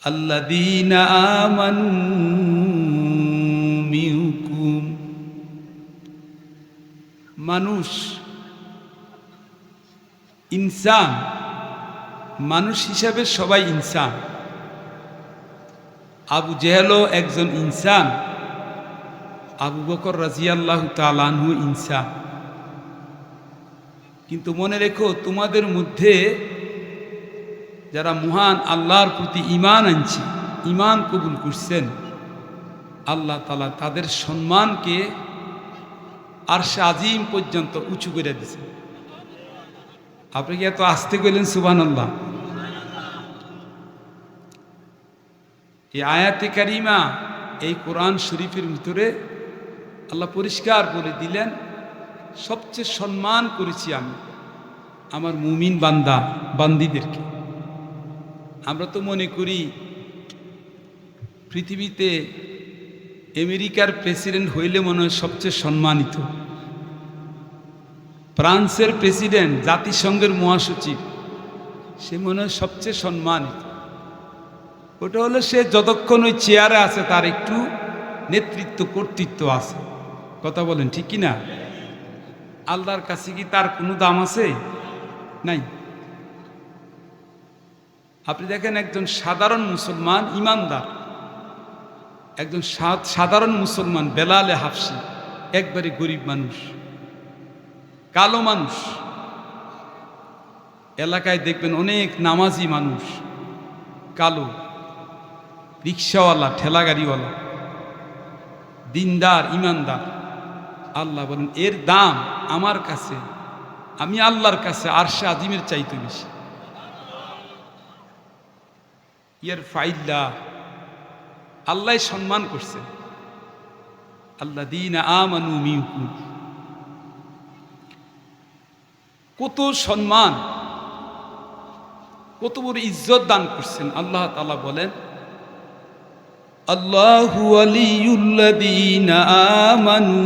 আল্লাযীনা আমানু মিনকুম। মানুষ, ইনসান, মানুষ হিসাবে সবাই ইনসান। আবু জেহেলও একজন ইনসান, আবু বকর রাদিয়াল্লাহু তাআলা আনহু ইনসান। কিন্তু মনে রেখো, তোমাদের মধ্যে যারা মহান আল্লাহর প্রতি ঈমান আনছে, ঈমান কবুল করছেন, আল্লাহ তাআলা তাদের সম্মানকে আরশে আজিম পর্যন্ত উঁচু করে দিয়েছেন। আপনি কি এত আস্তে কইলেন সুবহানাল্লাহ? এই আয়াতে কারিমা, এই কোরআন শরীফের ভিতরে আল্লাহ পরিষ্কার বলে দিলেন, সবচেয়ে সম্মান করেছি আমি আমার মুমিন বান্দা বান্দিদেরকে। আমরা তো মনে করি পৃথিবীতে আমেরিকার প্রেসিডেন্ট হইলে মনে হয় সবচেয়ে সম্মানিত, ফ্রান্সের প্রেসিডেন্ট, জাতিসংঘের মহাসচিব, সে মনে হয় সবচেয়ে সম্মানিত। ওটা হলো সে যতক্ষণ ওই চেয়ারে আছে তার একটু নেতৃত্ব কর্তৃত্ব আছে। কথা বলেন ঠিক কি না? আল্লাহর কাছে কি তার কোনো দাম আছে? নাই। আপনি দেখেন, একজন সাধারণ মুসলমান ইমানদার, একজন সাধারণ মুসলমান বেলালে হাফসি, একবারে গরিব মানুষ, কালো মানুষ। এলাকায় দেখবেন অনেক নামাজি মানুষ, কালো, রিক্সাওয়ালা, ঠেলাগাড়িওয়ালা, দিনদার, ইমানদার। আল্লাহ বলেন এর দাম আমার কাছে, আমি আল্লাহর কাছে আরশে আজিমের চাইতে বেশি। ইয়ার ফাইল্লা, আল্লাহ সম্মান করছে, আল্লাযীনা আমানু মিনকুম। কত সম্মান, কত বড় ইজ্জত দান করছেন। আল্লাহ তাআলা বলেন, আল্লাহু ওয়ালিয়ুল্লাযীনা আমানু,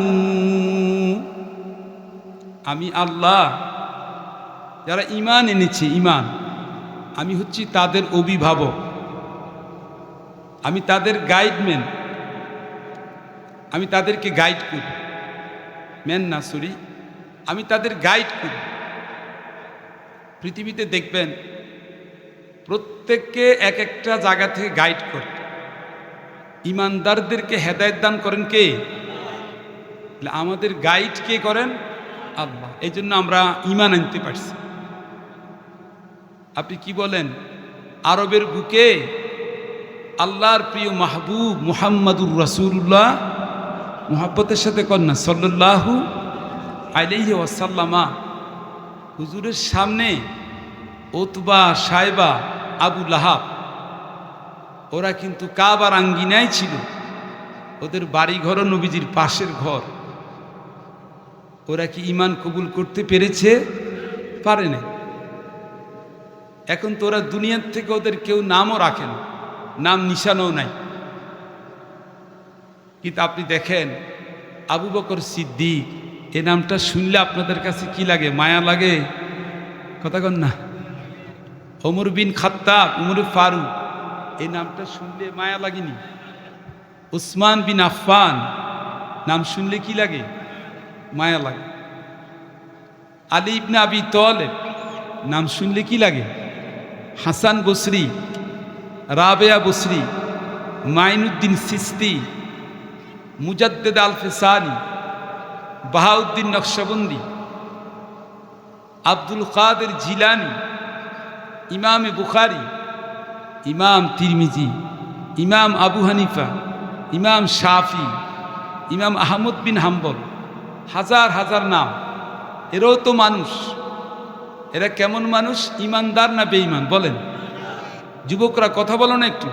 আমি আল্লাহ যারা ঈমান এনেছে, ঈমান, আমি হচ্ছি তাদের অভিভাবক, আমি তাদের গাইডম্যান, আমি তাদেরকে গাইড করি, আমি তাদের গাইড করি। পৃথিবীতে দেখবেন প্রত্যেককে এক একটা জায়গা থেকে গাইড করে। ঈমানদারদেরকে হেদায়েত দান করেন কে? আমাদের গাইড কে করেন? আল্লাহ। এই জন্য আমরা ঈমান আনতে পারছি। আপনি কি বলেন, আরবের বুকে আল্লাহর প্রিয় মাহবুব মুহাম্মাদুর রাসূলুল্লাহ, মুহাব্বতের সাথে কন্যা সাল্লাল্লাহু আলাইহি ওয়াসাল্লামা, হুজুরের সামনে উতবা, সাইবা, আবু লাহাব, ওরা কিন্তু কাবার আঙ্গিনায় ছিল, ওদের বাড়িঘরও নবীজির পাশের ঘর। ওরা কি ঈমান কবুল করতে পেরেছে? পারে না। এখন তো ওরা দুনিয়ার থেকে ওদের কেউ নামও রাখে না, নাম নিশানও নাই। কিন্তু আপনি দেখেন আবু বকর সিদ্দিক, এই নামটা শুনলে আপনাদের কাছে কি লাগে? মায়া লাগে? কথা কন না। ওমর বিন খাত্তাব, উমর ফারুক, এই নামটা শুনলে মায়া লাগেনি? উসমান বিন আফফান নাম শুনলে কি লাগে? মায়া লাগে। আলী ইবনে আবি তালেব নাম শুনলে কি লাগে? হাসান বসরি, রাবেয়া বসরি, মাইনুদ্দিন সিস্তি, মুজাদ্দেদ আল ফেসানি, বাহাউদ্দিন নকশবন্দি, আব্দুল কাদের জিলানি, ইমামে বুখারী, ইমাম তিরমিজি, ইমাম আবু হানিফা, ইমাম শাফি, ইমাম আহমদ বিন হাম্বল, হাজার হাজার নাম। এরাও তো মানুষ। এরা কেমন মানুষ? ইমানদার না বেঈমান? বলেন যুবকরা, কথা বলো না একটু।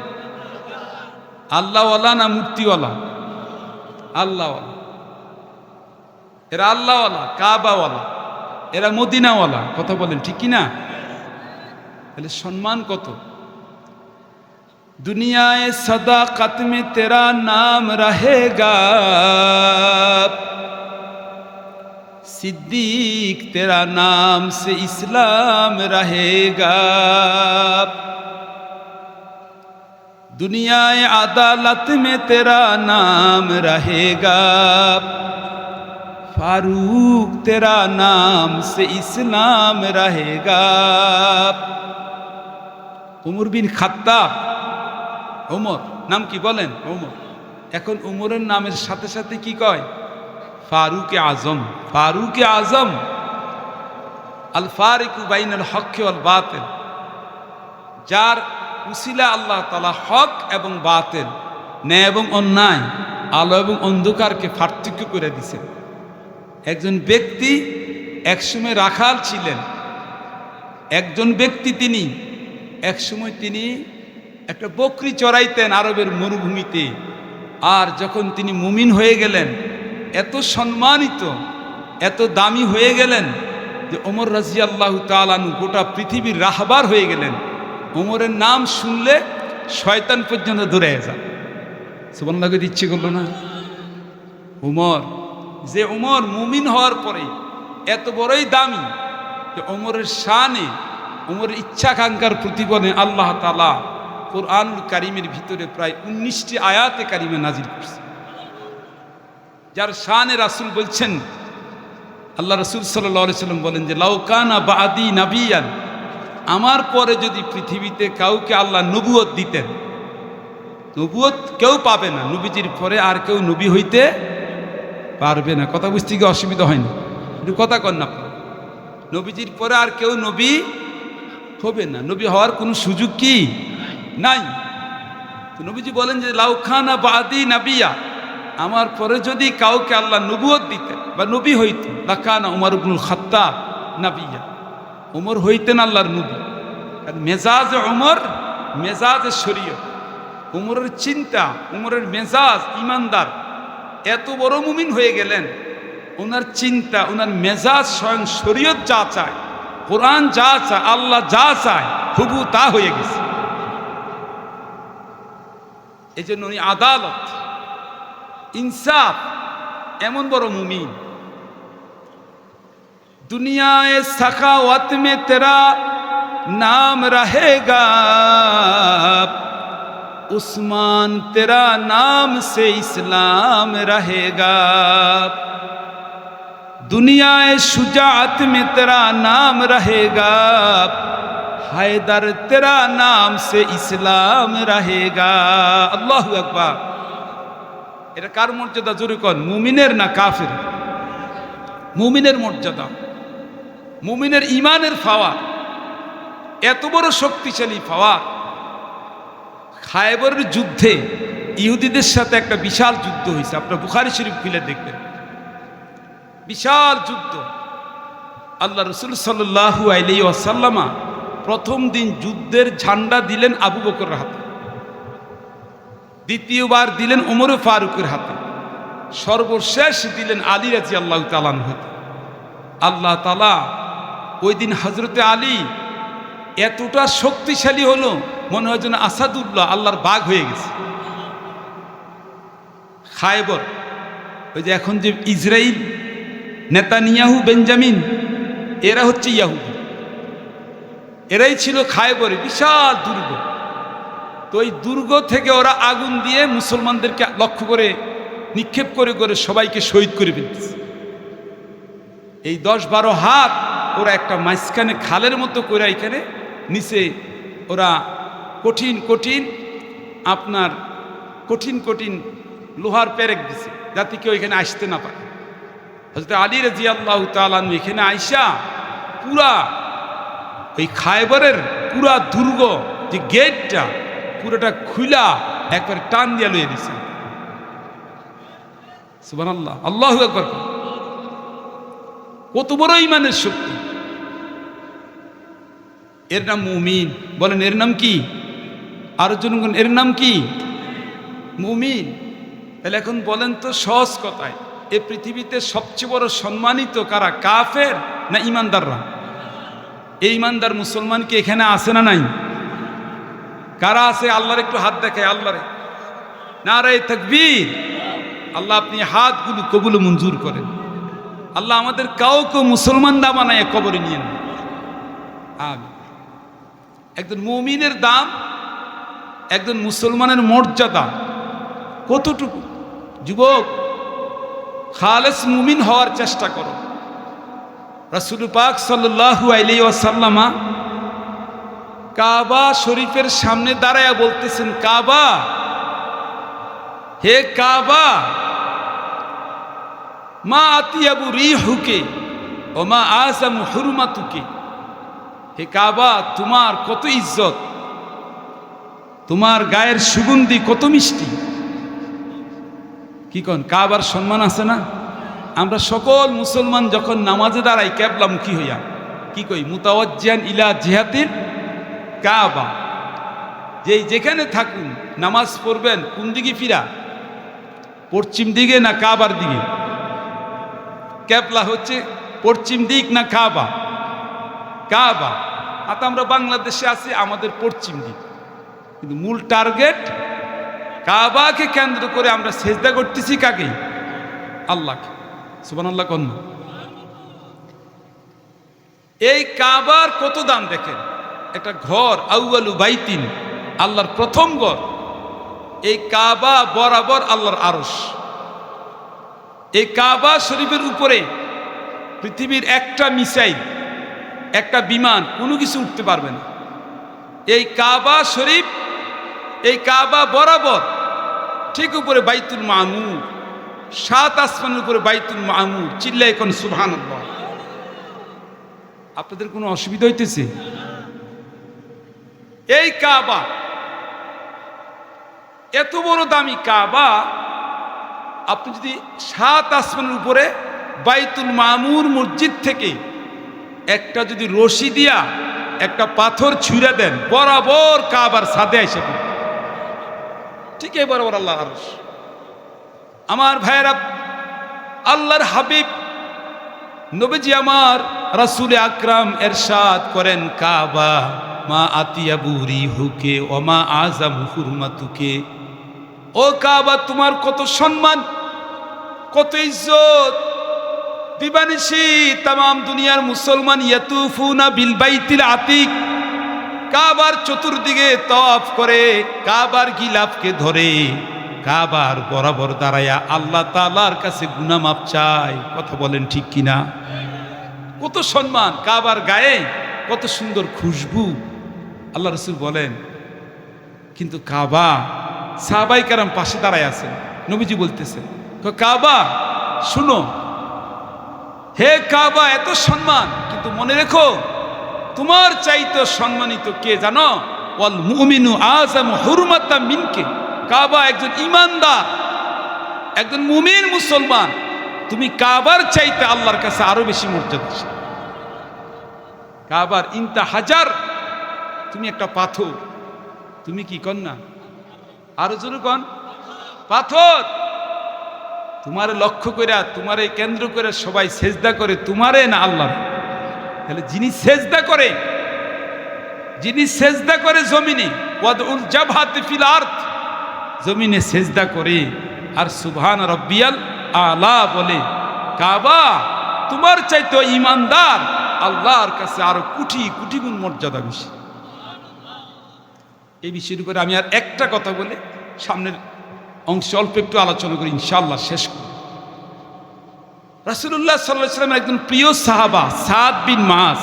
আল্লাহওয়ালা না মূর্তিওয়ালা? আল্লাহওয়ালা। এরা আল্লাহওয়ালা, কাবাওয়ালা, এরা মদিনাওয়ালা। কথা বলেন ঠিক কি না? তাহলে সম্মান কত! दुनियाए सदाकत में तेरा नाम रहेगा, सिद्दीक तेरा नाम से इस्लाम रहेगा। दुनियाए अदालत में तेरा नाम रहेगा, फारूक तेरा नाम से इस्लाम रहेगा। उमर बिन খাত্তাব, উমর নাম কি বলেন? উমর। এখন উমরের নামের সাথে সাথে কি কয়? ফারুকে আজম। ফারুকে আজম, আল ফারিকু বাইনাল হক ওয়াল বাতিল, যার উসিলা আল্লাহ তাআলা হক এবং বাতিল, ন্যায় এবং অন্যায়, আলো এবং অন্ধকারকে পার্থক্য করে দিয়েছেন। একজন ব্যক্তি একসময় রাখাল ছিলেন, একজন ব্যক্তি তিনি একসময় তিনি একটা বকরি চড়াইতেন আরবের মরুভূমিতে। আর যখন তিনি মুমিন হয়ে গেলেন, এত সম্মানিত, এত দামি হয়ে গেলেন যে ওমর রাদিয়াল্লাহু তাআলা আনহু গোটা পৃথিবীর রাহবার হয়ে গেলেন। ওমরের নাম শুনলে শয়তান পর্যন্ত দূরে যায়। সুবহানাল্লাহ করে ইচ্ছে করলো না? উমর, যে উমর মুমিন হওয়ার পরে এত বড়ই দামি যে ওমরের শানে, ওমরের ইচ্ছাকাঙ্ক্ষার প্রতিফলনে আল্লাহ তাআলা কুরআনুল কারীমের ভিতরে প্রায় 19টি আয়াতে কারিমে নাজিল করছে, যার শানে রাসূল বলছেন, আল্লাহ রাসূল সাল্লাল্লাহু আলাইহি সাল্লাম বলেন যে লাউ কানা বাদি নাবিয়ান, আমার পরে যদি পৃথিবীতে কাউকে আল্লাহ নবুয়ত দিতেন, নবুয়ত কেউ পাবে না, নবীজির পরে আর কেউ নবী হইতে পারবে না। কথা বুঝতে কি অসুবিধা হয়নি? একটু কথা কন না। নবীজির পরে আর কেউ নবী হবে না, নবী হওয়ার কোনো সুযোগ কি নাই। তো নবীজি বলেন যে লাউ খানা বাদি নাবিয়া, আমার পরে যদি কাউকে আল্লাহ নবুয়ত দিতেন বা নবী হইতেন, লাকানা উমর ইবনুল খাত্তাব নাবিয়া, উমর হইতেন আল্লাহর নবী। আর মেজাজ উমর, মেজাজ শরীয়ত, উমরের চিন্তা, উমরের মেজাজ ইমানদার, এত বড় মুমিন হয়ে গেলেন, ওনার চিন্তা, ওনার মেজাজ স্বয়ং শরীয়ত যা চায়, কোরআন যা চায়, আল্লাহ যা চায় হুবহু তা হয়ে গেছে। এই জন্য উনি আদালত, ইনসাফ, এমন বড় মুমিন। দুনিয়ায়ে সাখাওয়াত মে তেরা নাম रहेगा, उस्मान तेरा नाम से इस्लाम रहेगा। दुनियाए शुजाअत में तेरा नाम रहेगा, हैदर तेरा नाम से इस्लाम रहेगा। अल्लाहु আকবার। এটা কার মর্যাদা জোরে কোন? মুমিনের না কাফের? মুমিনের মর্যাদা, মুমিনের ইমানের পাওয়ার, এত বড় শক্তিশালী পাওয়ার। খায়বরের যুদ্ধে ইহুদিদের সাথে একটা বিশাল যুদ্ধ হয়েছে, আপনার বুখারী শরীফ খুলে দেখবেন। বিশাল যুদ্ধ। আল্লাহ রাসূল সাল্লাল্লাহু আলাইহি ওয়াসাল্লাম প্রথম দিন যুদ্ধের ঝান্ডা দিলেন আবু বকরের হাতে, দ্বিতীয়বার দিলেন ওমর ফারুকের হাতে, সর্বশেষ দিলেন আলী রাদিয়াল্লাহু তাআলা আনহু হাতে। আল্লাহ তাআলা ওই দিন হযরতে আলী এতটা শক্তিশালী হলো, মনে হয় যেন আসাদুল্লাহ, আল্লাহর বাঘ হয়ে গেছে। খায়বর, ওই যে এখন যে ইসরাইল, নেতানিয়াহু, বেঞ্জামিন, এরা হচ্ছে ইয়াহুদি, এরাই ছিল খায়বরে বিশাল দুর্গ। তো ওই দুর্গ থেকে ওরা আগুন দিয়ে মুসলমানদেরকে লক্ষ্য করে নিক্ষেপ করে করে সবাইকে শহীদ করে ফেলতেছে। এই 10-12 হাত ওরা একটা মাঝখানে খালের মতো করে এখানে নিচে ওরা কঠিন কঠিন আপনার কঠিন কঠিন লোহার পেরেক দিছে, যাতে কেউ এখানে আসতে না পারে। হযরত আলী রাদিয়াল্লাহু তাআলা আনহু এখানে আইসা পুরা ওই খায়বরের পুরা দুর্গ যে গেটটা পুরোটা খুলা একবার টান দিয়া লইয়া দিছে। সুবহানাল্লাহ, আল্লাহু আকবার। কত বড় ইমানের শক্তি! এর নাম মুমিন। বলেন এর নাম কি? আর জনগণ, এর নাম কি? মুমিন। তাহলে এখন বলেন তো সহজ কথায়, এ পৃথিবীতে সবচেয়ে বড় সম্মানিত কারা? কাফের না ইমানদাররা? এই ইমানদার মুসলমান কি এখানে আছে না নাই? কারা আছে? আল্লাহর একটু হাত দেখায়, আল্লাহরে নারায়ে তাকবীর। আল্লাহ আপনি হাতগুলো কবুল মঞ্জুর করেন। আল্লাহ আমাদের কাউকে মুসলমান না বানায় কবরে নিয়ে নেন। আমিন। একজন মুমিনের দাম একজন মুসলমানের মর্যাদা কতটুকু। যুবক, খালেস মুমিন হওয়ার চেষ্টা করো। রাসূল পাক সাল্লাল্লাহু আলাইহি ওয়াসাল্লাম কাবা শরীফের সামনে দাঁড়ায়া বলতেছেন, কাবা, হে কাবা, মা আতিয়াবু রিহুকে ও মা আযামু হুরমাতুকে। হে কাবা, তোমার কত ইজ্জত, তোমার গায়ের সুগন্ধি কত মিষ্টি। কি কন, কাবার সম্মান আছে না? আমরা সকল মুসলমান যখন নামাজে দাঁড়াই কিবলামুখী হইয়া কি কই, মুতাওয়াজ্জিহান ইলা জিহাতিল কাবা। যেখানে থাকুন নামাজ পড়বেন কোন দিকে ফিরা, পশ্চিম দিকে না কাবার দিকে? কিবলা হচ্ছে পশ্চিম দিক না কাবা? কাবা। আর আমরা বাংলাদেশে আছি, আমাদের পশ্চিম দিক, কিন্তু মূল টার্গেট কাবাকে কেন্দ্র করে আমরা সেজদা করতেছি কাকে? আল্লাহকে। সুবহানাল্লাহ কোন। এই কাবার কত দাম দেখেন। একটা ঘর, আউয়ালু বাইতিন, আল্লাহর প্রথম ঘর। এই কাবা বরাবর আল্লাহর আরশ। এই কাবা শরীফের উপরে পৃথিবীর একটা মিসাইল, একটা বিমান, কোনো কিছু উঠতে পারবে না। এই কাবা শরীফ, এই কাবা বরাবর ঠিক উপরে বাইতুল মামুর, 7 আসমানের উপরে বাইতুল মামুর। চিল্লায় এখন সুবহানাল্লাহ। আপনাদের কোনো অসুবিধা হইতেছে? এই কাবা এত বড় দামি কাবা, আপনি যদি 7 আসমানের উপরে বাইতুল মামুর মসজিদ থেকে একটা যদি রশি দিয়া একটা পাথর ছুঁড়ে দেন, বরাবর কাবার ছাদে এসে পড়বে। ঠিক এই বরাবর আল্লাহর আরশ। আমার ভাইয়েরা, আল্লাহর হাবিব নবীজি আমার রাসূল আকরাম এরশাদ করেন, কাবা মা আতিয়াবু রিহুকে ওয়া মা আযামু হুরমাতুকে। ও কাবা, তোমার কত সম্মান, কত ইজ্জত। দিবানিশি তাম দুনিয়ার মুসলমান ইয়াতুফুনা বিল বাইতিল আতিক, কাবার চতুর্দিকে তওয়াফ করে, কাবার গিলাফকে ধরে, কাবার বরাবর দাঁড়ায়া আল্লাহ তাআলার কাছে গুনাহ মাফ চায়। কথা বলেন ঠিক কিনা? কত সম্মান। কাবার গায়ে কত সুন্দর খুশবু। আল্লাহ রাসূল বলেন, কিন্তু কাবা, সাহাবায়ে কেরাম পাশে দাঁড়ায় আছেন, নবীজি বলতেছেন, কাবা শুনো, হে কাবা, এত সম্মান, কিন্তু মনে রেখো তোমার চাইতে সম্মানিত কে জানো? ওয়াল মুমিনু আযামু হুরমাতাম মিনকে। কাবা একজন ইমানদার, একজন মুমিন মুসলমান, তুমি কাবার চাইতে আল্লাহর কাছে আরো বেশি মর্যাদাশীল। কাবার ইনতা হাজার, তুমি একটা পাথর। তুমি কি কন না? আরো জোরে কন, পাথর। তোমারে লক্ষ্য করে, তোমারে কেন্দ্র করে সবাই সেজদা করে, তোমারে না আল্লাহ। তাহলে যিনি সেজদা করে, যিনি সেজদা করে জমিনে, ওয়াদউল জাবহাতি ফিল আরদ, জমিনে সেজদা করে আর সুবহান রাব্বিয়াল আলা বলে, কাবা তোমার চাইতে ইমানদার আল্লাহর কাছে আরো কোটি কোটি গুণ মর্যাদা বেশি। এই বিষয়ের উপরে আমি আর একটা কথা বলে সামনের অংশে অল্প একটু আলোচনা করি, ইনশাআল্লাহ শেষ করি। রাসূলুল্লাহ সাল্লাল্লাহু আলাইহি ওয়াসাল্লামের একজন প্রিয় সাহাবা সাদ বিন মাস,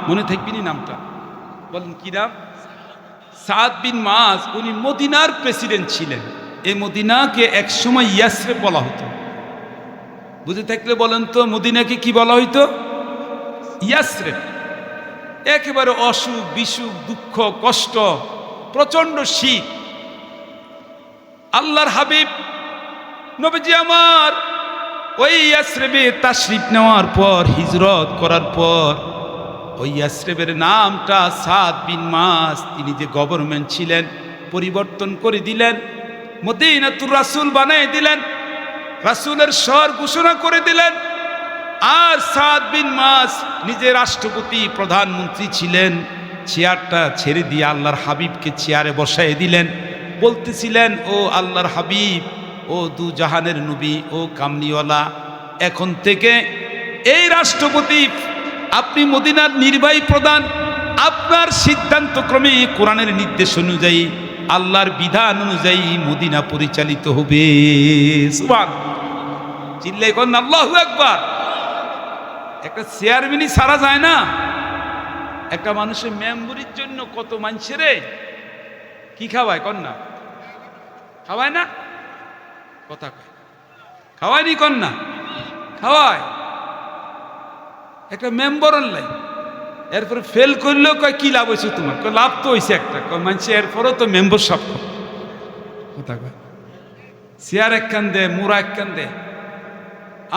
মনে থাকবেনি নামটা? বলেন কি নাম? সাদ বিন মাস। উনি মদিনার প্রেসিডেন্ট ছিলেন। এই মদিনাকে একসময় ইয়াসরিব বলা হতো। বুঝে থাকলে বলেন তো, মদিনাকে কি বলা হইতো? ইয়াসরিব। একেবারে অসুখ বিসুখ, দুঃখ কষ্ট, প্রচন্ড শীত। আল্লাহর হাবিব নবীজি আমার ওই ইয়াসরিবে তাশরিফ নেওয়ার পর, হিজরত করার পর, ওই ইয়াসরিবের নামটা সাদ বিন মাস, তিনি যে গভর্নমেন্ট ছিলেন পরিবর্তন করে দিলেন, মদিনাতুর রাসূল বানিয়ে দিলেন, রাসূলের শহর ঘোষণা করে দিলেন। আর সাদ বিন মাস নিজে রাষ্ট্রপতি প্রধানমন্ত্রী ছিলেন। চেয়ারটা ছেড়ে দিয়ে আল্লাহর হাবিবকে চেয়ারে বসায় দিলেন। বলতেছিলেন, ও আল্লাহর হাবিব, ও দু জাহানের নবী, ও কামলিওয়ালা, এখন থেকে এই রাষ্ট্রপতি, আপনি মদিনার নির্বাহী প্রধান, আপনার সিদ্ধান্ত ক্রমে কোরআনের নির্দেশ অনুযায়ী আল্লাহর বিধান অনুযায়ী মদিনা পরিচালিত হবে। সুবহানাল্লাহ, চিল্লাই কোন আল্লাহু আকবার। একটা চেয়ারম্যানই সারা যায় না, একটা মানুষের মেম্বরির জন্য কত মানুষের কি খাওয়ায় কন্যা, খাওয়ায় না? কথা কয় খাওয়ায়নি কন্যা, খাওয়ায় একটা মেম্বার অনলাইন। এরপরে ফেল করলেও কয় কি লাভ হয়েছে তোমার? লাভ তো হয়েছে একটা, মানুষ এরপরেও তো মেম্বার সব কথা কয়। চেয়ার একখান দে, মুরা একখান দে।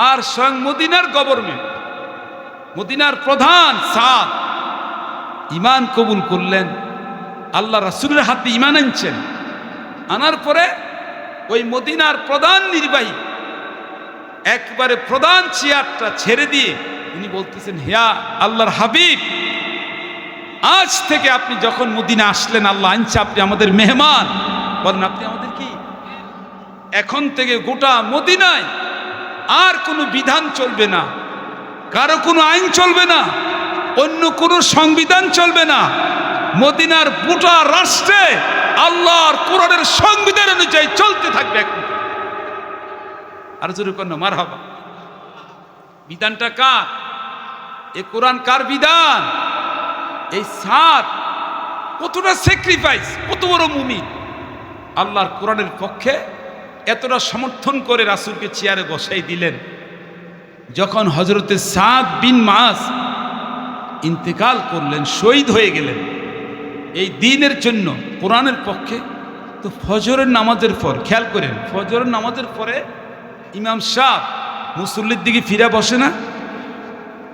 আর স্বয়ং মদিনার গভর্নমেন্ট, মদিনার প্রধান সাদ ইমান কবুল করলেন, আল্লাহ রাসূলের হাতে ইমান আনছেন। আনার পরে ওই মদিনার প্রধান নির্বাহী একবারে প্রধান চেয়ারটা ছেড়ে দিয়ে উনি বলতেছেন, হিয়া আল্লাহর হাবিব, আজ থেকে আপনি যখন মদিনা আসলেন, আল্লাহ আনছে, আপনি আমাদের মেহমান। বলেন আপনি আমাদের কি? এখন থেকে গোটা মদিনায় আর কোনো বিধান চলবে না, কারো কোনো আইন চলবে না, অন্য কোনো সংবিধান চলবে না। মদিনার গোটা রাষ্ট্রে আল্লাহর কোরআনের সংবিধান অনুযায়ী চলতে থাকবে। আর জোরে কোন মারহাবা। বিধানটা কার? এ কোরআন কার বিধান? এই সাত কতটা স্যাক্রিফাইস, কত বড় মুমিন আল্লাহর কোরআনের পক্ষে এতটা সমর্থন করে রাসূলকে চেয়ারে বসাই দিলেন। যখন হযরতে সাদ বিন মাস ইন্তেকাল করলেন, শহীদ হয়ে গেলেন এই দ্বীনের জন্য, কোরআনের পক্ষে, তো ফজরের নামাজের পর খেয়াল করেন, ফজরের নামাজের পরে ইমাম সাহেব মুসল্লির দিকে ফিরে বসে না?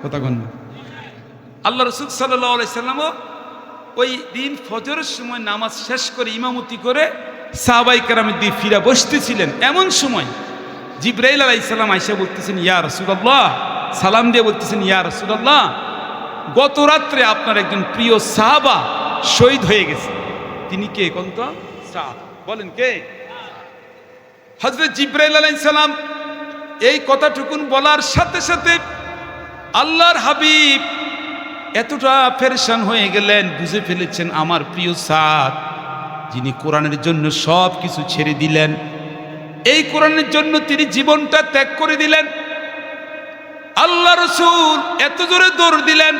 কথা কন না? আল্লাহ রাসূল সাল্লাল্লাহু আলাইহি সাল্লামও ওই দিন ফজরের সময় নামাজ শেষ করে ইমামতি করে সাহাবায়ে কেরামের দিকে ফিরে বসতেছিলেন। এমন সময় জিবরাইল আলাইহিস সালাম আয়েশা বলতেছেন, ইয়া রাসূলুল্লাহ, সালাম দিয়ে বলতেছেন, ইয়া রাসূলুল্লাহ, গত রাত্রে আপনার একজন প্রিয় সাহাবা শহীদ হয়ে গেছে। তিনি কে? কোন তো সাদ, বলেন কে? হযরত জিবরাইল আলাইহিস সালাম এই কথাটুকুন বলার সাথে সাথে আল্লাহর হাবিব এতটা পেরেশান হয়ে গেলেন, বুঝে ফেলেছেন আমার প্রিয় সাদ, যিনি কোরআনের জন্য সব কিছু ছেড়ে দিলেন, এই কোরআনের জন্য তিনি জীবনটা ত্যাগ করে দিলেন। আল্লাহ রাসূল এত জোরে দৌড় দিলেন,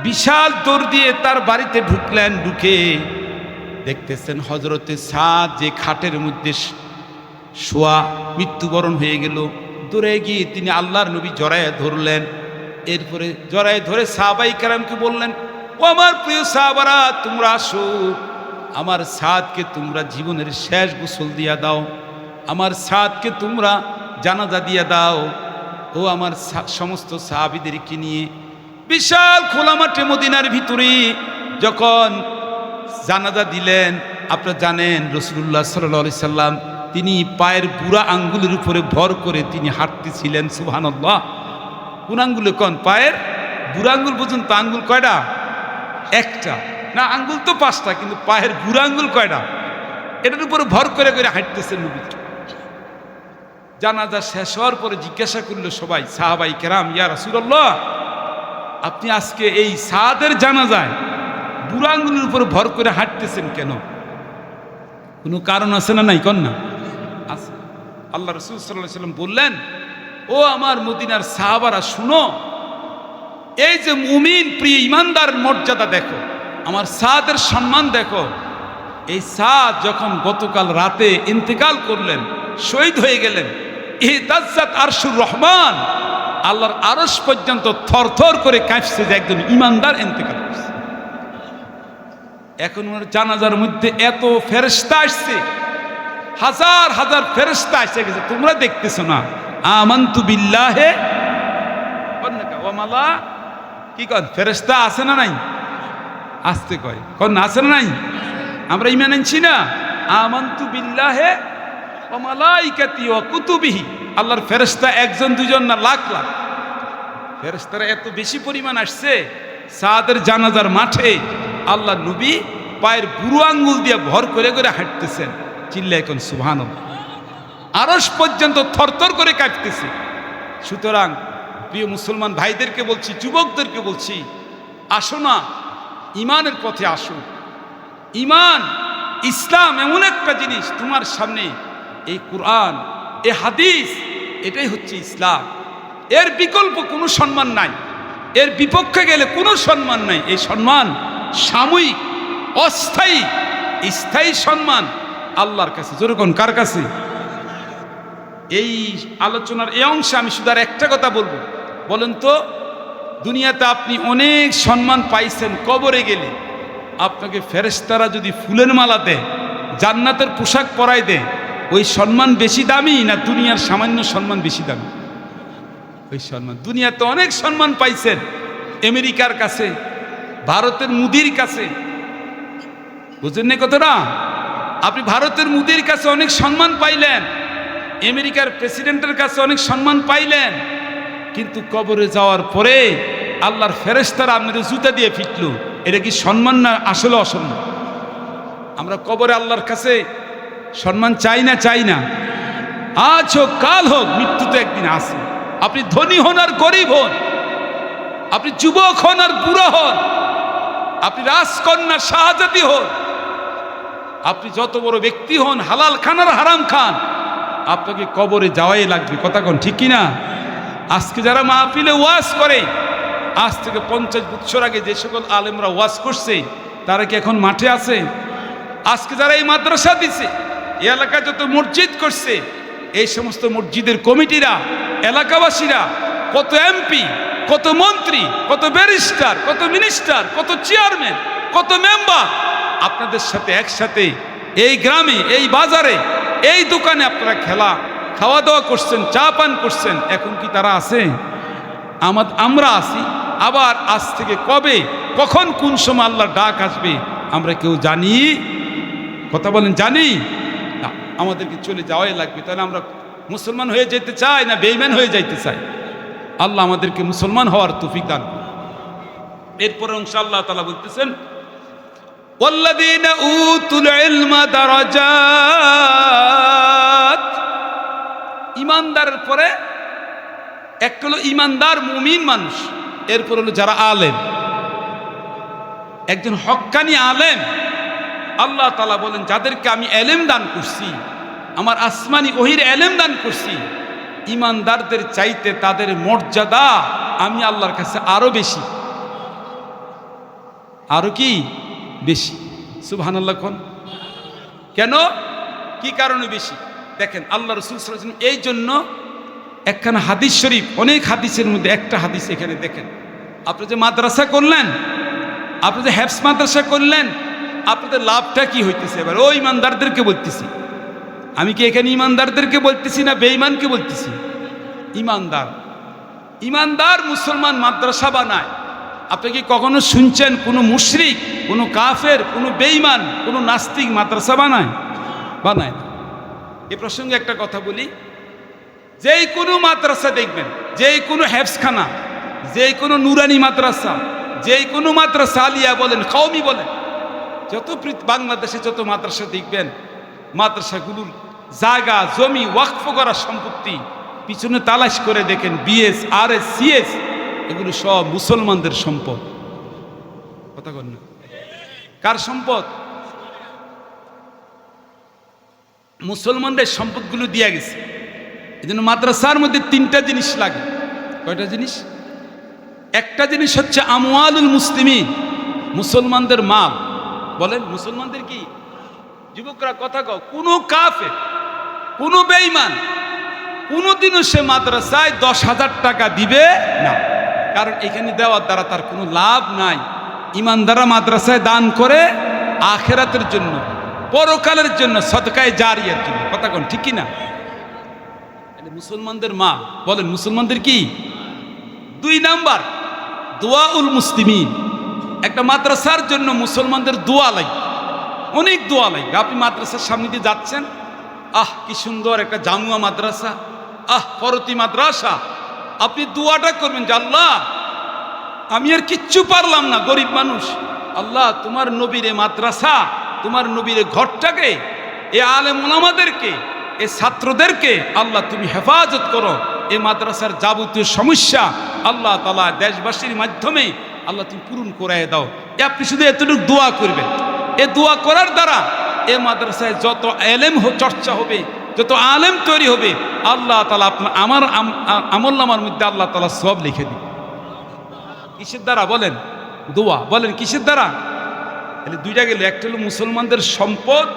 বিশাল দৌড় দিয়ে তার বাড়িতে ঢুকলেন। ঢুকে দেখতেছেন হযরতে সাদ যে খাটের মধ্যে শোয়া, মৃত্যুবরণ হয়ে গেল। দৌড়ে গিয়ে তিনি আল্লাহর নবী জড়ায় ধরলেন। এরপরে জড়ায় ধরে সাহাবায়ে কেরামকে বললেন, ও আমার প্রিয় সাহাবারা, তোমরা আসো, আমার সাদকে তোমরা জীবনের শেষ গোসল দিয়া দাও, আমার সাদকে তোমরা জানাজা দিয়া দাও। ও আমার সমস্ত সাহাবীদেরকে নিয়ে বিশাল খোলা মাঠে মদিনার ভিতরে যখন জানাজা দিলেন, আপনারা জানেন রাসূলুল্লাহ সাল্লাল্লাহু আলাইহি সাল্লাম তিনি পায়ের বুড়া আঙ্গুলের উপরে ভর করে তিনি হাঁটতেছিলেন। সুবহানাল্লাহ। কোন আঙ্গুলে? কোন পায়ের বুড়া আঙ্গুল পর্যন্ত। আঙ্গুল কয়টা? একটা না, আঙ্গুল তো পাঁচটা, কিন্তু পায়ের বুড়া আঙ্গুল কয়টা? এটার উপরে ভর করে করে হাঁটতেছেন নবী। জানাজা শেষ হওয়ার পরে জিজ্ঞাসা করলো সবাই, সাহাবায়ে কেরাম, ইয়া রাসূলুল্লাহ, আপনি আজকে এই সাদের জানাজায় বুড়া আঙ্গুলের উপরে ভর করে হাঁটতেছেন কেন? কোনো কারণ আছে না? নাই কন না? আছে। আল্লাহ রাসূল সাল্লাল্লাহু আলাইহি সাল্লাম বললেন, ও আমার মদিনার সাহাবারা শুনো, এই যে মুমিন প্রিয় ইমানদার মর্যাদা দেখো, আমার সাদের সম্মান দেখো। এই সাদ যখন গতকাল রাতে ইন্তেকাল করলেন, শহীদ হয়ে গেলেন, ইহতাজ্জাত আরশুর রহমান, আল্লাহর আরশ পর্যন্ত থরথর করে কাঁপছে যে একজন ইমানদার ইন্তেকাল করছে। এখন ওনার জানাজার মধ্যে এত ফেরেশতা আসছে, হাজার হাজার ফেরেশতা এসে গেছে, তোমরা দেখতেছো না? আমানতু বিল্লাহে ওয়া মালা, কি কন? ফেরেশতা আছে না নাই? আসতে কয়, কন আছে না নাই? আমরা ঈমান আনছি না? আমানতু বিল্লাহে ওয়া মালাইকাতি ওয়া কুতুবিহি। আল্লাহর ফেরেশতা একজন দুজন না, লাখ লাখ ফেরেশতারা এত বেশি পরিমাণ আসছে। সাদের জানাজার মাঠে আল্লাহ নবী পায়ের বুড়ো আঙ্গুল দিয়ে ভর করে করে হাঁটতেছেন। চিল্লায় এখন সুবহানাল্লাহ। আরশ পর্যন্ত থরথর করে কাঁপতেছে। সুতরাং প্রিয় মুসলমান ভাইদেরকে বলছি, যুবকদেরকে বলছি, আসো না, ইমানের পথে আসো। ইমান ইসলাম এমন একটা জিনিস, তোমার সামনে এই কোরআন, এই হাদিস, এটাই হচ্ছে ইসলাম। এর বিকল্প কোনো সম্মান নাই, এর বিপক্ষে গেলে কোনো সম্মান নাই। এই সম্মান সাময়িক, অস্থায়ী। স্থায়ী সম্মান আল্লাহর কাছে। যেরকম কার কাছে? এই আলোচনার এই অংশে আমি শুধু আর একটা কথা বলবো। বলেন তো, দুনিয়াতে আপনি অনেক সম্মান পাইছেন, কবরে গেলে আপনাকে ফেরেশতারা যদি ফুলের মালা দেয়, জান্নাতের পোশাক পরাই দেয়, ওই সম্মান বেশি দামি না দুনিয়ার সামান্য সম্মান বেশি দামি? ওই সম্মান। দুনিয়াতে অনেক সম্মান পাইছেন, আমেরিকার কাছে, ভারতের মুদির কাছে, বুঝেন না কতটা? আপনি ভারতের মুদির কাছে অনেক সম্মান পাইলেন, আমেরিকার প্রেসিডেন্টের কাছে অনেক সম্মান পাইলেন, কিন্তু কবরে যাওয়ার পরে আল্লাহর ফেরেশতারা আপনাদের জুতা দিয়ে পিটলো। এটা কি সম্মান না আসলে অসম্মান? আমরা কবরে আল্লাহর কাছে সম্মান চাই না? চাই না? আজ হোক কাল হোক, মৃত্যু তো একদিন আসে। আপনি ধনী হন আর গরিব হন, আপনি যুবক হন আর বুড়ো হন, আপনি রাজকন্যা শাহজাদি হন, আপনি যত বড় ব্যক্তি হন, হালাল খান আর হারাম খান, আপনাকে কবরে যাওয়াই লাগবে। কথা কোন ঠিক কিনা? আজকে যারা মাহফিলে ওয়াজ করে, আজ থেকে 50 বছর আগে যে সকল আলেমরা ওয়াজ করছে, তারা কি এখন মাঠে আছে? আজকে যারা এই মাদ্রাসা দিছে, এই এলাকায় যত মসজিদ করছে, এই সমস্ত মসজিদের কমিটিরা, এলাকাবাসীরা, কত এমপি, কত মন্ত্রী, কত ব্যারিস্টার, কত মিনিস্টার, কত চেয়ারম্যান, কত মেম্বার আপনাদের সাথে একসাথে এই গ্রামে, এই বাজারে, এই দোকানে আপনারা খাওয়া দাওয়া করছেন, চা পান করছেন। এখন কি তারা আছে? আমরা আছি। আবার আজ থেকে কবে, কখন, কোন সময় আল্লাহর ডাক আসবে আমরা কেউ জানি? কথা বলেন, জানি না? আমাদেরকে চলে যাওয়াই লাগবে। তাহলে আমরা মুসলমান হয়ে যেতে চাই না বেঈমান হয়ে যাইতে চাই? আল্লাহ আমাদেরকে মুসলমান হওয়ার তৌফিক দান করুন। এরপরে ইনশাআল্লাহ তাআলা বলতেছেন, ওয়াল্লাযীনা উতুল ইলমা দারাজাত। ইমানদারের পরে একটা হলো ইমানদার মুমিন মানুষ, এরপর হলো যারা আলেম, একজন হক্কানি আলেম। আল্লাহ তাআলা বলেন, যাদেরকে আমি এলেম দান করছি, আমার আসমানি ওহির এলেম দান করছি, ইমানদারদের চাইতে তাদের মর্যাদা আমি আল্লাহর কাছে আরো বেশি। আরো কি বেশি? সুবহানাল্লাহ। কেন, কি কারণে বেশি? দেখেন, আল্লাহ রাসূল সাল্লাল্লাহু আলাইহি ওয়াসাল্লাম এই জন্য একখানা হাদিস শরীফ, অনেক হাদিসের মধ্যে একটা হাদিস এখানে দেখেন। আপনি যে মাদ্রাসা করলেন, আপনি যে হেফজ মাদ্রাসা করলেন, আপনাদের লাভটা কি হইতেছে? এবার ওই ইমানদারদেরকে বলতেছি। আমি কি এখানে ইমানদারদেরকে বলতেছি না বেঈমানকে বলতেছি? ইমানদার। ইমানদার মুসলমান মাদ্রাসা বানায়। আপনি কি কখনো শুনছেন কোনো মুশরিক, কোনো কাফের, কোনো বেঈমান, কোনো নাস্তিক মাদ্রাসা বানায়? বানায় না। এ প্রসঙ্গে একটা কথা বলি, যেই কোনো মাদ্রাসা দেখবেন, যেই কোনো হেফজখানা, যেই কোনো নুরানি মাদ্রাসা, যেই কোনো মাদ্রাসা, আলিয়া বলেন, কওমি বলেন, যত বাংলাদেশে যত মাদ্রাসা দেখবেন, মাদ্রাসাগুলোর জায়গা, জমি, ওয়াকফ করা সম্পত্তি পিছনে তালাশ করে দেখেন, বিএস, আরএস, সিএস, এগুলো সব মুসলমানদের সম্পদ। কথা বল না? কার সম্পদ? মুসলমানদের সম্পদগুলো দিয়া গেছে। এই জন্য মাদ্রাসার মধ্যে 3টা জিনিস লাগে। কয়টা জিনিস? একটা জিনিস হচ্ছে আমওয়ালুল মুসলিমিন, মুসলমানদের মাল। বলেন, মুসলমানদের কি? যুবকরা কথা কও। কোনো কাফের, কোনো বেঈমান কোনোদিনও সে মাদ্রাসায় 10,000 টাকা দিবে না, কারণ এখানে দেওয়ার দ্বারা তার কোনো লাভ নাই। ইমানদাররা মাদ্রাসায় দান করে আখিরাতের জন্য, পরকালের জন্য, সদকায়ে জারিয়ার জন্য। কথা কোন ঠিক কি না? মুসলমানদের মা। বলেন, মুসলমানদের কি? 2 নাম্বার, দোয়াউল মুসলিমিন। একটা মাদ্রাসার জন্য মুসলমানদের দোয়া লাগবে, অনেক দোয়া লাগবে। আপনি মাদ্রাসার সামনে দিয়ে যাচ্ছেন, আহ কি সুন্দর একটা জামুয়া মাদ্রাসা, আহ ফরতি মাদ্রাসা, আপনি দোয়াটা করবেন যে আল্লাহ, আমি আর কিচ্ছু পারলাম না, গরিব মানুষ, আল্লাহ তোমার নবীর মাদ্রাসা, তোমার নবীর ঘরটাকে, এ আলেম ওলামাদেরকে, এ ছাত্রদেরকে আল্লাহ তুমি হেফাজত করো। এই মাদ্রাসার যাবতীয় সমস্যা আল্লাহ তাআলা দেশবাসীর মাধ্যমে আল্লাহ তুমি পূরণ করায় দাও। আপনি শুধু এতটুকু দোয়া করবেন। এ দোয়া করার দ্বারা এ মাদ্রাসায় যত এলেম চর্চা হবে, যত আলেম তৈরি হবে, আল্লাহ তাআলা আপনার আমার আমলনামার মধ্যে আল্লাহ তাআলা সব লিখে দিবে। কিসের দ্বারা বলেন? দোয়া। বলেন কিসের দ্বারা? তাহলে দুইটা গেল, একটা হলো মুসলমানদের সম্পদ,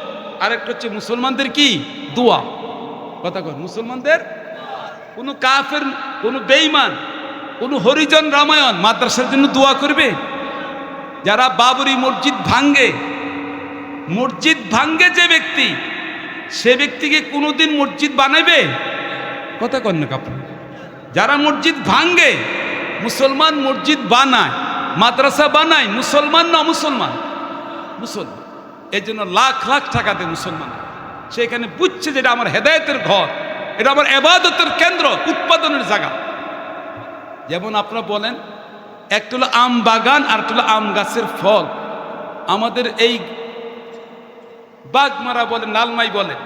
আর একটা হচ্ছে মুসলমানদের কি? দোয়া। কথা কর, মুসলমানদের কোনো কাফের, কোনো বেঈমান, কোনো হরিজন রামায়ণ মাদ্রাসার জন্য দোয়া করবে? যারা বাবরি মসজিদ ভাঙ্গে যে ব্যক্তি, সে ব্যক্তিকে কোনোদিন মসজিদ বানাইবে? কথা কন না কাপড়। যারা মসজিদ ভাঙ্গে, মুসলমান মসজিদ বানায়, মাদ্রাসা বানায়, মুসলমান না মুসলমান? মুসলমান। এই জন্য লাখ লাখ টাকা দেয় মুসলমান। সেখানে বুঝছে যে এটা আমার হেদায়েতের ঘর, এটা আমার ইবাদতের কেন্দ্র, উৎপাদনের জায়গা। যেমন আপনারা বলেন, একটা হলো আম বাগান আর একটা হলো আম গাছের ফল। আমাদের এই বাগমারা বলেন, নালমাই বলেন,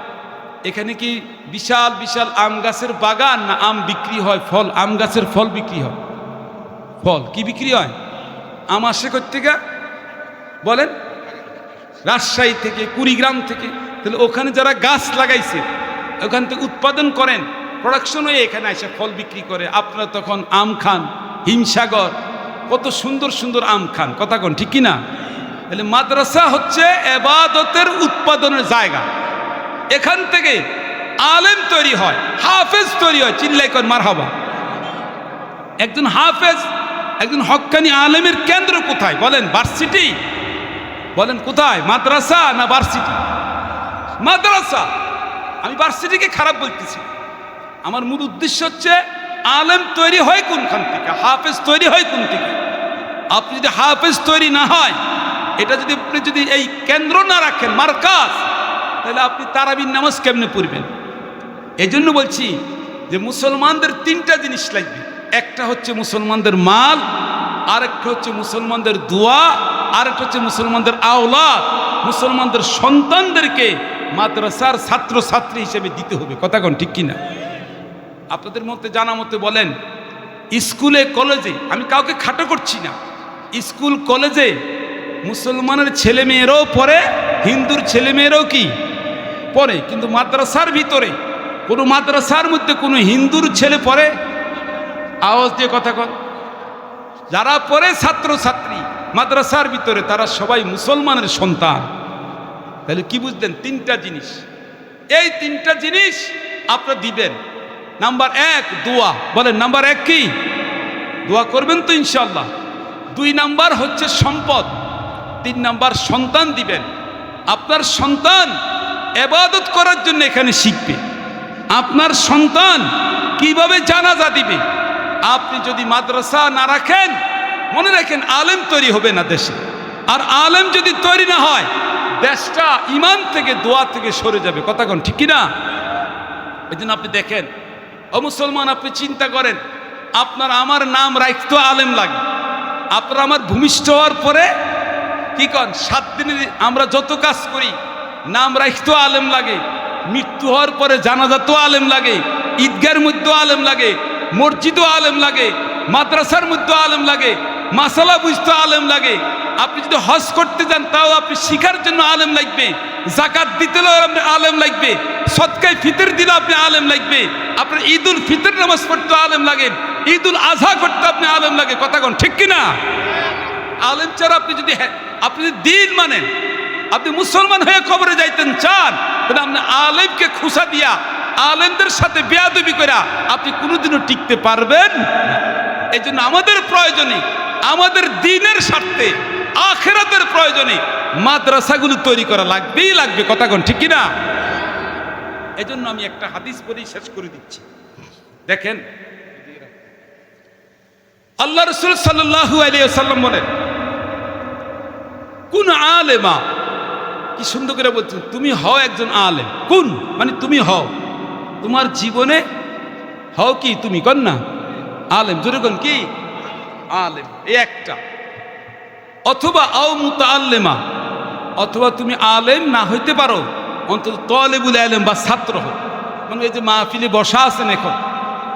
এখানে কি বিশাল বিশাল আম গাছের বাগান, না আম বিক্রি হয়? ফল, আম গাছের ফল বিক্রি হয়। ফল কি বিক্রি হয়? আম আসে কোত্থেকে বলেন? রাজশাহী থেকে, কুড়িগ্রাম থেকে। তাহলে ওখানে যারা গাছ লাগাইছে, ওখান থেকে উৎপাদন করেন, প্রোডাকশন হয়ে এখানে এসে ফল বিক্রি করে। আপনারা তখন আম খান, হিমসাগর, কত সুন্দর সুন্দর আম খান। কথা কোন ঠিক কিনা? তাহলে মাদ্রাসা হচ্ছে ইবাদতের উৎপাদনের জায়গা। এখান থেকে আলেম তৈরি হয়, হাফেজ তৈরি হয়। চিল্লাই কর মারহাবা। একজন হাফেজ, একজন হক্কানি আলেমের কেন্দ্র কোথায় বলেন? ভার্সিটি। বলেন কোথায়? মাদ্রাসা না ভার্সিটি? মাদ্রাসা। আমি ভার্সিটিকে খারাপ বলতেছি। আমার মূল উদ্দেশ্য হচ্ছে আলেম তৈরি হয় কোনখান থেকে, হাফেজ তৈরি হয় কোন থেকে। আপনি যদি হাফেজ তৈরি না হয়, এটা যদি আপনি যদি এই কেন্দ্র না রাখেন, মারকাজ, তাহলে আপনি তারাবির নামাজ কেমনে পড়বেন? এই জন্য বলছি যে মুসলমানদের তিনটা জিনিস লাগবে। একটা হচ্ছে মুসলমানদের মাল, আরেকটা হচ্ছে মুসলমানদের দোয়া, আরেকটা হচ্ছে মুসলমানদের আওলাদ। মুসলমানদের সন্তানদেরকে মাদ্রাসার ছাত্র ছাত্রী হিসেবে দিতে হবে। কথা কোন ঠিক কিনা? আপনাদের মধ্যে জানা মতে বলেন, স্কুলে কলেজে, আমি কাউকে খাটো করছি না, স্কুল কলেজে মুসলমানের ছেলে মেয়েরাও পড়ে, হিন্দুর ছেলে মেয়েরাও কি পড়ে, কিন্তু মাদ্রাসার ভিতরে, কোনো মাদ্রাসার মধ্যে কোনো হিন্দুর ছেলে পড়ে? আওয়াজ দিয়ে কথা কন। যারা পড়ে ছাত্র ছাত্রী মাদ্রাসার ভিতরে, তারা সবাই মুসলমানের সন্তান। তাহলে কি বুঝলেন? তিনটা জিনিস, এই তিনটা জিনিস আপনারা দিবেন। নাম্বার এক, দোয়া। বলেন নাম্বার এক কি? দোয়া করবেন তো ইনশাল্লাহ। 2 নাম্বার হচ্ছে সম্পদ। 3 নাম্বার সন্তান দিবেন। আপনার সন্তান ইবাদত করার জন্য এখানে শিখবে। আপনার সন্তান কিভাবে জানাজা দিবে। আপনি যদি মাদ্রাসা না রাখেন, মনে রাখেন আলেম তৈরি হবে না দেশে। আর আলেম যদি তৈরি না হয়, দেশটা ইমান থেকে, দোয়া থেকে সরে যাবে। কথা কোন ঠিক কিনা? এই জন্য আপনি দেখেন, ও মুসলমান, আপনি চিন্তা করেন, আপনার আমার নাম রাখতে আলেম লাগে। আপনার আমার ভূমিষ্ঠ হওয়ার পরে কি কন, 7 দিনের আমরা যত কাজ করি, নাম রাখতেও আলেম লাগে, মৃত্যু হওয়ার পরে জানাজাতেও আলেম লাগে, ঈদগার মধ্যেও আলেম লাগে, মসজিদও আলেম লাগে, মাদ্রাসার মধ্যেও আলেম লাগে, মাসালা বুঝতে আলেম লাগে। আপনি যদি হজ করতে যান, তাও আপনি শিখার জন্য আলেম লাগবে। যাকাত দিতে আপনি আলেম লাগবে। সদকায়ে ফিতর দিলে আপনি আলেম লাগবে। আপনার ঈদুল ফিতর নামাজ পড়তে আলেম লাগে, ঈদুল আজহা করতে আপনি আলেম লাগে। কথা কোন ঠিক কিনা? আলেম ছাড়া আপনি যদি দিন মানেন, আপনি মুসলমান হয়ে কবরে যাইতেন চান, তাহলে আপনি আলেমকে খুশা দিয়া, আলেমদের সাথে বেয়াদবি করা আপনি কোনোদিনও টিকতে পারবেন না। এই জন্য আমাদের প্রয়োজনে, আমাদের দিনের স্বার্থে, আখিরাতের প্রয়োজনে মাদ্রাসাগুলো তৈরি করা লাগবেই লাগবে। কথা কোন ঠিক কিনা? এই জন্য আমি একটা হাদিস পড়েই শেষ করে দিচ্ছি। দেখেন, আল্লাহ রাসূল সাল্লাল্লাহু আলাইহি ওয়াসাল্লাম বলেন, কোন আলেমা, কি সুন্দর করে বলছেন, তুমি হও একজন আলেম। কোন মানে তুমি হও, তোমার জীবনে হও কি তুমি, কন না আলেম, জোরে কোন কি আলেম, এই একটা। অথবা আও মুতাআল্লিমা, অথবা তুমি আলেম না হইতে পারো, অন্তত তালিবুল ইলম বা ছাত্র হও। মানে এই যে মাহফিলে বসা আছেন, এখন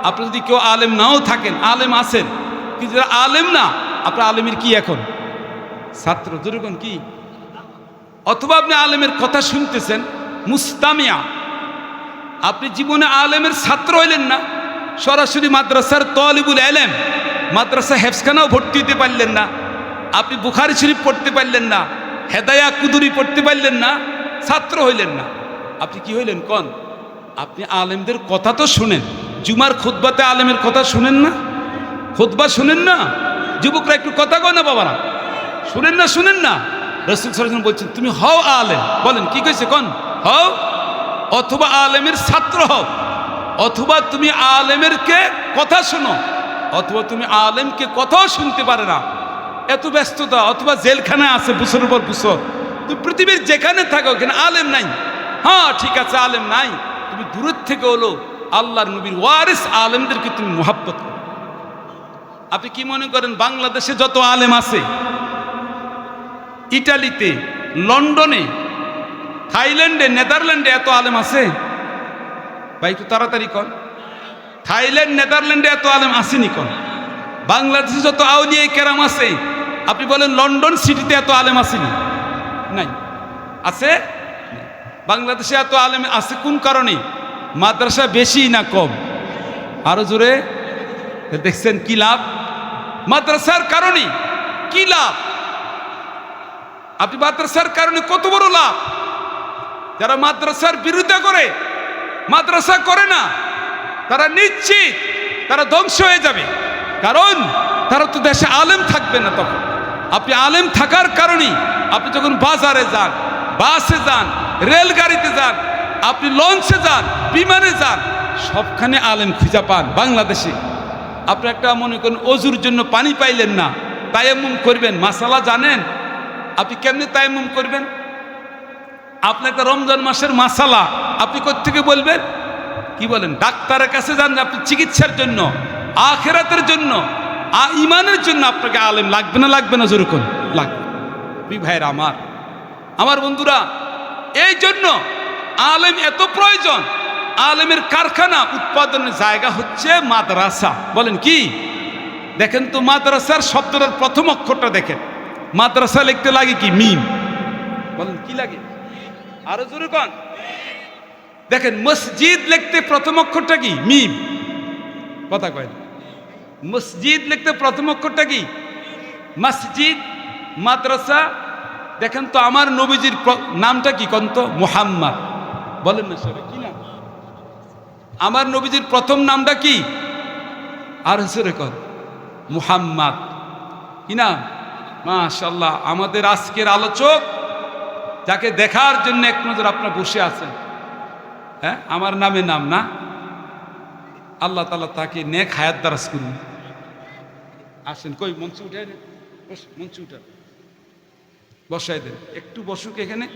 আপনি যদি কেউ আলেম নাও থাকেন, আলেম আছেন, কিন্তু যারা আলেম না, আপনার আলেমের কি এখন ছাত্র, জোরে কোন কি অথবা আপনি আলেমের কথা শুনতেছেন, মুস্তামিয়া, আপনি জীবনে আলেমের ছাত্র হইলেন না, সরাসরি মাদ্রাসার তলিবুল এলেম, মাদ্রাসা হেফসখানাও ভর্তি হতে পারলেন না, আপনি বুখারী শরীফ পড়তে পারলেন না, হেদায়া কুদুরি পড়তে পারলেন না, ছাত্র হইলেন না, আপনি কি হইলেন কোন? আপনি আলেমদের কথা তো শুনেন, জুমার খুতবাতে আলেমের কথা শুনেন না? খুতবা শুনেন না? যুবকরা একটু কথা কয় না বাবারা, শুনেন না? শুনেন না? রাসূল সাল্লাল্লাহু আলাইহি ওয়াসাল্লাম বলছেন তুমি হও আলেম। বলেন কি কইছে কোন? হও, অথবা আলেমের ছাত্র হও, অথবা তুমি আলেমের কে কথা শোনো, অথবা তুমি আলেমকে কথাও শুনতে পারে না, এত ব্যস্ততা, অথবা জেলখানায় আছে বছরের পর বছর। তুমি পৃথিবীর যেখানে থাকো ওখানে আলেম নাই। হ্যাঁ ঠিক আছে, আলেম নাই, তুমি দূরের থেকে হলো আল্লাহর নবীর ওয়ারিস আলেমদেরকে তুমি মুহাব্বত করো। আপনি কি মনে করেন বাংলাদেশে যত আলেম আছে, ইটালিতে, লন্ডনে, থাইল্যান্ডে, নেদারল্যান্ডে এত আলেম আছে? ভাই একটু তাড়াতাড়ি কন। থাইল্যান্ড, নেদারল্যান্ডে এত আলেম আসেনি কোন? বাংলাদেশে যত আউলিয়া কেরাম আছে, আপনি বলেন লন্ডন সিটিতে এত আলেম আসেনি? নাই। আছে? বাংলাদেশে এত আলেম আছে কোন কারণে? মাদ্রাসা বেশি না কম? আরো জোরে দেখছেন কি লাভ? মাদ্রাসার কারণে কি লাভ? আপনি মাদ্রাসার কারণে কত বড় লাভ। যারা মাদ্রাসার বিরোধিতা করে, মাদ্রাসা করে না, তারা নিশ্চিত তারা ধ্বংস হয়ে যাবে। কারণ তারা তো দেশে আলেম থাকবে না তখন। আপনি আলেম থাকার কারণেই আপনি যখন বাজারে যান, বাসে যান, রেলগাড়িতে যান, আপনি লঞ্চে যান, বিমানে যান, সবখানে আলেম খুঁজে পান। বাংলাদেশে আপনি একটা মনে করেন অজুর জন্য পানি পাইলেন না, তায়াম্মুম করবেন, মাসালা জানেন? আপনি কেমনি তায়াম্মুম করবেন? আপনি একটা রমজান মাসের মাসালা আপনি কোত্থেকে বলবেন? কি বলেন? ডাক্তারের কাছে যান আপনি চিকিৎসার জন্য, আখিরাতের জন্য, ইমানের জন্য আপনাকে আলেম লাগবে না? লাগবে না? যেরকম লাগবে। ভাইরা আমার বন্ধুরা, এই জন্য আলেম এত প্রয়োজন। আলেমের কারখানা, উৎপাদনের জায়গা হচ্ছে মাদ্রাসা। বলেন কি? দেখেন তো মাদ্রাসার শব্দটার প্রথম অক্ষরটা দেখেন। মাদ্রাসা লিখতে লাগে কি? মিম। বলেন কি লাগে? আরো জোরে কন। দেখেন মসজিদ লিখতে প্রথম অক্ষরটা কি? মিম। কথা কয়। মসজিদ লিখতে প্রথম অক্ষরটা কি? মসজিদ। মাদ্রাসা। দেখেন তো আমার নবীজির নামটা কি কোন তো? মুহাম্মদ। বলেন না সবাই কি নাম? আমার নবীজির প্রথম নামটা কি? আর জোরে কন। মুহাম্মদ। কি নাম? মাশাআল্লাহ। আমাদের আজকের আলোচক, যাকে দেখার জন্য এক নজর আপনারা বসে আছেন, হ্যাঁ, আমার নামে নাম না, আল্লাহ তাআলা তাকে নেক হায়াত দারাজ করুন। আসেন, কই মঞ্চে উঠে মঞ্চে উঠে বসাই দেন। একটু বসুক এখানে,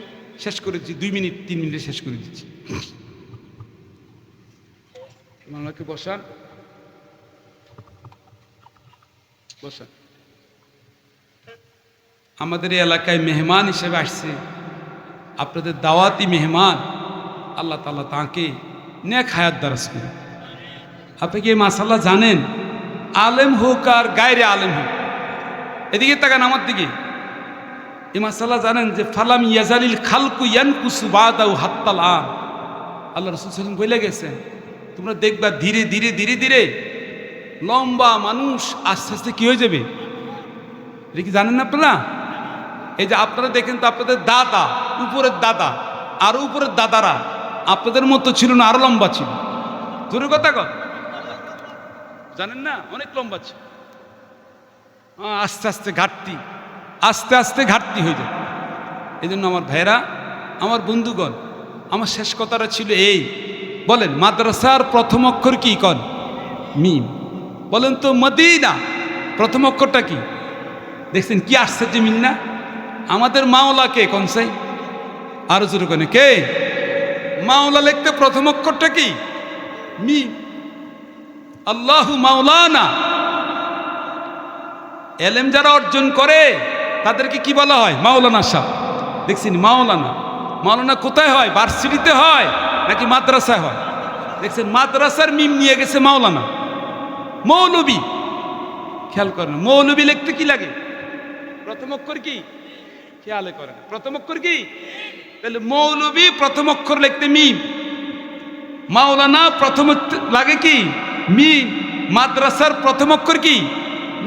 শেষ করে দিচ্ছি, 2 মিনিট 3 মিনিটে শেষ করে দিচ্ছি। আমাকে বসান, বসান। আমাদের এই এলাকায় মেহমান হিসেবে আসছে, আপনাদের দাওয়াতি মেহমান, আল্লাহ তাআলা তাকে নেক হায়াত দারাজ করুন। আপনি কি এই মাসালা জানেন? আলেম হোক আর গায়রে আলেম হোক, এদিকে তাকান আমার দিকে, এই মাসালা জানেন যে ফালাম ইয়াজালিল খালকু ইয়ানকুসু বাদাউ হাত্তাল আন। আল্লাহ রাসূল সাল্লাল্লাহু আলাইহি ওয়াসাল্লাম বলে গেছেন, তোমরা দেখবা ধীরে ধীরে ধীরে ধীরে লম্বা মানুষ আস্তে আস্তে কি হয়ে যাবে। এটা কি জানেন না আপনারা? এই যে আপনারা দেখেন তো, আপনাদের দাদা, উপরের দাদা, আরো উপরের দাদারা আপনাদের মতো ছিল না, আরো লম্বা ছিল। জোরে কথা কন। জানেন না? অনেক লম্বা ছিল। আস্তে আস্তে ঘাটতি, আস্তে আস্তে ঘাটতি হয়ে যায়। এই জন্য আমার ভাইরা, আমার বন্ধুগণ, আমার শেষ কথাটা ছিল এই, বলেন মাদ্রাসার প্রথম অক্ষর কি কন? মিম। বলেন তো মদিনা প্রথম অক্ষরটা কি? দেখছেন কি আশ্চর্য মিল না? আমাদের মাওলা কে কোন সাই? আরো জোরে কোনে কে? মাওলা লিখতে প্রথম অক্ষরটা কি? মিম। আল্লাহু মাওলানা। এলেম যারা অর্জন করে তাদেরকে কি বলা হয়? মাওলানা সাহেব। দেখছেন মাওলানা। মাওলানা কোথায় হয়? ভার্সিটিতে হয় নাকি মাদ্রাসায় হয়? দেখছেন মাদ্রাসার মিম নিয়ে গেছে মাওলানা। মৌলবী, খেয়াল করেন, মৌলবী লিখতে কি লাগে? প্রথম অক্ষর কি? খেয়ালে করেন প্রথম অক্ষর কি? তাহলে মৌলবী প্রথম অক্ষর লিখতে মিম, মাওলানা প্রথম লাগে কি মিম, মাদ্রাসার প্রথম অক্ষর কি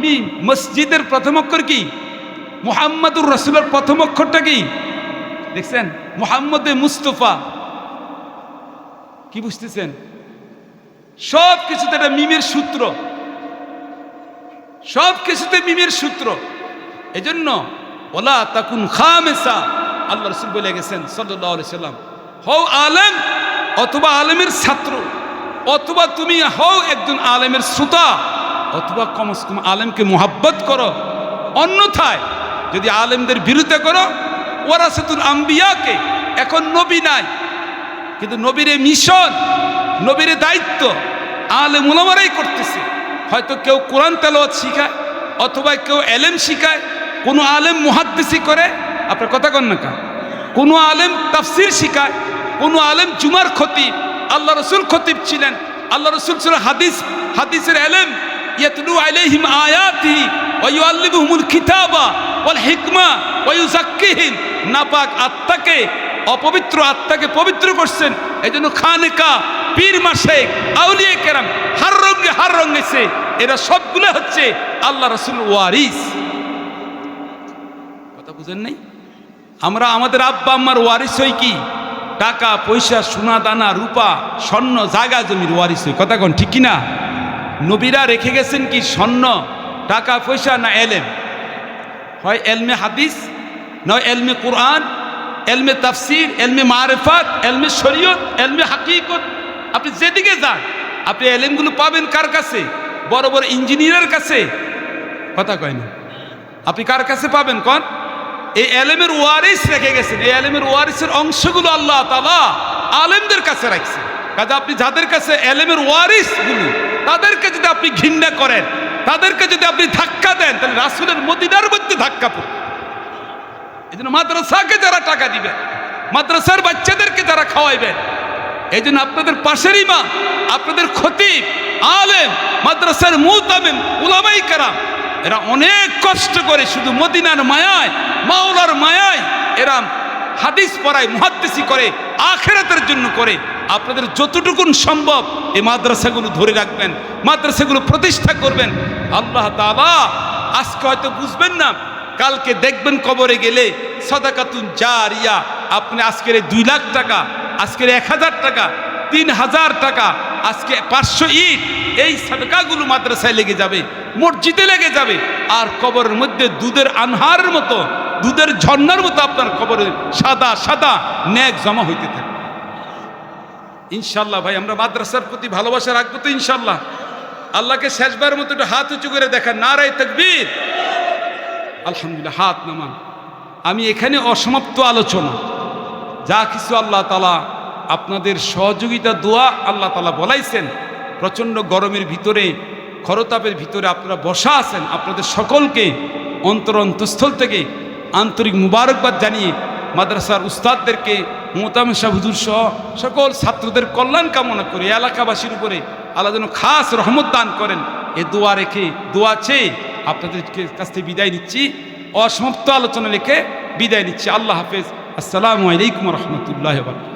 মিম, মসজিদের প্রথম অক্ষর কি, মুহাম্মাদুর রাসূলের প্রথম অক্ষরটা কি দেখছেন, মুহাম্মদে মুস্তফা। কি বুঝতেছেন? সব কিছুতে এটা মিমের সূত্র, সব কিছুতে মিমের সূত্র। এজন্য ওলা তাকুন খামেসা, আল্লাহ রাসূল বলে গেছেন সাল্লাল্লাহু আলাইহি সাল্লাম, হও আলেম অথবা আলেমের ছাত্র, অথবা তুমি হও একজন আলেমের শ্রোতা, অথবা কমস কম আলেমকে মুহাব্বত করো। অন্যথায় যদি আলেমদের বিরুদ্ধে করো, ওয়ারাসাতুল আম্বিয়াকে, এখন নবী নাই কিন্তু নবীর মিশন, নবীর দায়িত্ব আলেম উলামারাই করতেছে। হয়তো কেউ কোরআন তেলাওয়াত শিখায়, অথবা কেউ এলেম শিখায়, কোনো আলেম মুহাদ্দিসি করে, আপনার কথা কন না কা, কোনো আলেম তাফসির শিখায়, কোনো আলেম জুমার খতিব, আল্লাহ রসুল খতিব ছিলেন, আল্লাহ রসুল ছিল হাদিসের এলেম, ইয়াতলু আলাইহিম আয়াতিহি ওয়া ইউআল্লিমুহুমুল কিতাবা ওয়াল হিকমা ওয়া ইউযাক্কিহিম। নাপাক আত্মাকে, অপবিত্র আত্মাকে পবিত্র করছেন। এজন্য খানেকা, পীর মাশেক, আউলিয়া কেরাম হার রঙে সে, এরা সবগুলো হচ্ছে আল্লাহ রাসূলের ওয়ারিস। কথা বুঝেন নাই? আমরা আমাদের আব্বা আম্মার ওয়ারিস হই কি? টাকা পয়সা, সোনা দানা রূপা স্বর্ণ জায়গা জমির ওয়ারিস হই। কথা কোন ঠিক কিনা? নবীরা রেখে গেছেন কি স্বর্ণ, টাকা পয়সা, না এলেম? হয় এলমে হাদিস, নয় এলমে কোরআন, এলমে তাফসির, এলমে মারিফাত, এলমে শরীয়ত, এলমে হাকিকত। আপনি যেদিকে যান আপনি এলেমগুলো পাবেন কার কাছে? বড় বড় ইঞ্জিনিয়ারের কাছে। কথা কয় না? আপনি কার কাছে পাবেন কোন? এই এলেমের ওয়ারিস রেখে গেছেন। এই এলেমের ওয়ারিসের অংশগুলো আল্লাহ তাআলা আলেমদের কাছে রাখছে। কাজে আপনি যাদের কাছে এলেমের ওয়ারিস গুলো, তাদেরকে যদি আপনি ঘৃণা করেন, তাদেরকে যদি আপনি ধাক্কা দেন, তাহলে রাসূলের মদিনার মধ্যে ধাক্কা পড়বে। এই জন্য মাদ্রাসাকে যারা টাকা দিবেন, মাদ্রাসার বাচ্চাদেরকে যারা খাওয়াইবেন, এই জন্য আপনাদের পাশের ইমাম, আপনাদের খতিব, আলেম, মাদ্রাসার মুতামিম, উলামায়ে কেরাম, এরা অনেক কষ্ট করে শুধু মদিনার মায়ায়, মাওলার মায়ায় এরা হাদিস পড়ায়, মুহাদ্দিসি করে, আখিরাতের জন্য করে। আপনাদের যতটুকুন সম্ভব এই মাদ্রাসাগুলো ধরে রাখবেন, মাদ্রাসাগুলো প্রতিষ্ঠা করবেন। আল্লাহ তাআলা আজকে হয়তো বুঝবেন না, কালকে দেখবেন কবরে গেলে সাদাকাতুন জারিয়া। আপনি আজকের 2 লাখ টাকা, আজকের 1000 টাকা, 3000 টাকা, আজকে 500 ইট, এই সাদকাগুলো মাদ্রাসায় লেগে যাবে, মসজিদে লেগে যাবে। আর কবরের মধ্যে দুধের আনহারের মতো, দুধের ঝর্ণার মতো আপনার কবরে সাদা সাদা নেক জমা হইতে থাকে। ইনশাল্লাহ ভাই, আমরা মাদ্রাসার প্রতি ভালোবাসা রাখবো তো ইনশাল্লাহ। আল্লাহকে শেষবার মতো একটু হাত উঁচু করে দেখান, নারায়ে তাকবীর। আলহামদুলিল্লাহ, হাত নামান। আমি এখানে অসমাপ্ত আলোচনা, যা কিছু আল্লাহ তাআলা আপনাদের সহযোগিতা দোয়া আল্লাহ তাআলা বলাইছেন। প্রচণ্ড গরমের ভিতরে, খরতাপের ভিতরে আপনারা বসা আছেন, আপনাদের সকলকে অন্তরস্থল থেকে আন্তরিক মুবারকবাদ জানিয়ে মাদ্রাসার উস্তাদদেরকে, মুতামিম সাহেব হুজুর সহ সকল ছাত্রদের কল্যাণ কামনা করে এলাকাবাসীর উপরে আল্লাহ যেন খাস রহমত দান করেন, এ দোয়া রেখে, দোয়া চেয়ে আপনাদের কাছ থেকে বিদায় নিচ্ছি। অসমাপ্ত আলোচনা রেখে বিদায় নিচ্ছি। আল্লাহ হাফেজ। আসসালামু আলাইকুম ওয়া রাহমাতুল্লাহি ওয়া বারাকাতুহু।